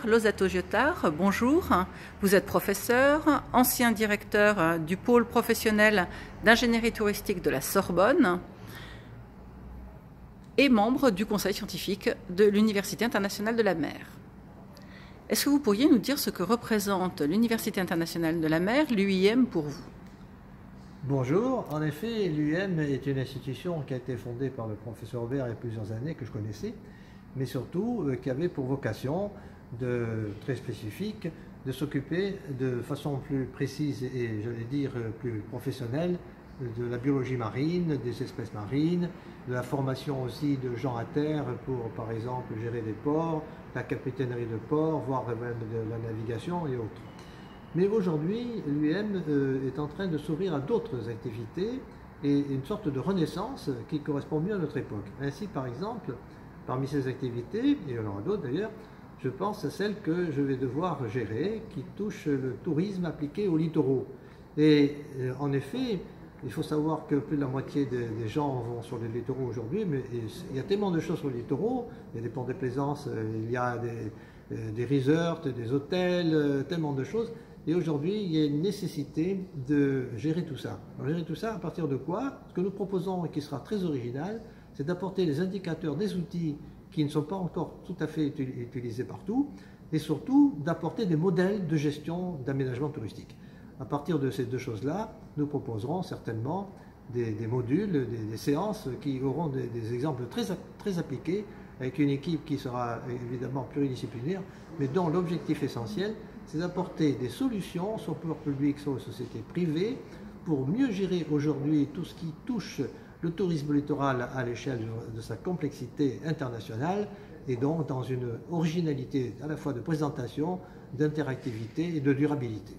Losato Giotard, bonjour. Vous êtes professeur, ancien directeur du pôle professionnel d'ingénierie touristique de la Sorbonne et membre du conseil scientifique de l'Université internationale de la mer. Est-ce que vous pourriez nous dire ce que représente l'Université internationale de la mer, l'UIM, pour vous? Bonjour, en effet, l'UIM est une institution qui a été fondée par le professeur Aubert il y a plusieurs années, que je connaissais, mais surtout qui avait pour vocation très spécifique de s'occuper de façon plus précise et, j'allais dire, plus professionnelle de la biologie marine, des espèces marines, de la formation aussi de gens à terre pour, par exemple, gérer des ports, la capitainerie de port, voire même de la navigation et autres. Mais aujourd'hui, l'UIM est en train de s'ouvrir à d'autres activités et une sorte de renaissance qui correspond mieux à notre époque. Ainsi, par exemple, parmi ces activités, et il y en aura d'autres d'ailleurs, je pense à celle que je vais devoir gérer, qui touche le tourisme appliqué aux littoraux. Et en effet, il faut savoir que plus de la moitié des gens vont sur les littoraux aujourd'hui, mais il y a tellement de choses sur les littoraux, il y a des ports de plaisance, il y a des resorts, des hôtels, tellement de choses. Et aujourd'hui, il y a une nécessité de gérer tout ça. Alors, gérer tout ça à partir de quoi? Ce que nous proposons et qui sera très original, c'est d'apporter des indicateurs, des outils qui ne sont pas encore tout à fait utilisés partout, et surtout d'apporter des modèles de gestion d'aménagement touristique. À partir de ces deux choses-là, nous proposerons certainement des modules, des séances qui auront des exemples très appliqués, avec une équipe qui sera évidemment pluridisciplinaire, mais dont l'objectif essentiel, c'est d'apporter des solutions, soit au pouvoir public, soit aux sociétés privées, pour mieux gérer aujourd'hui tout ce qui touche le tourisme littoral à l'échelle de sa complexité internationale, et donc dans une originalité à la fois de présentation, d'interactivité et de durabilité.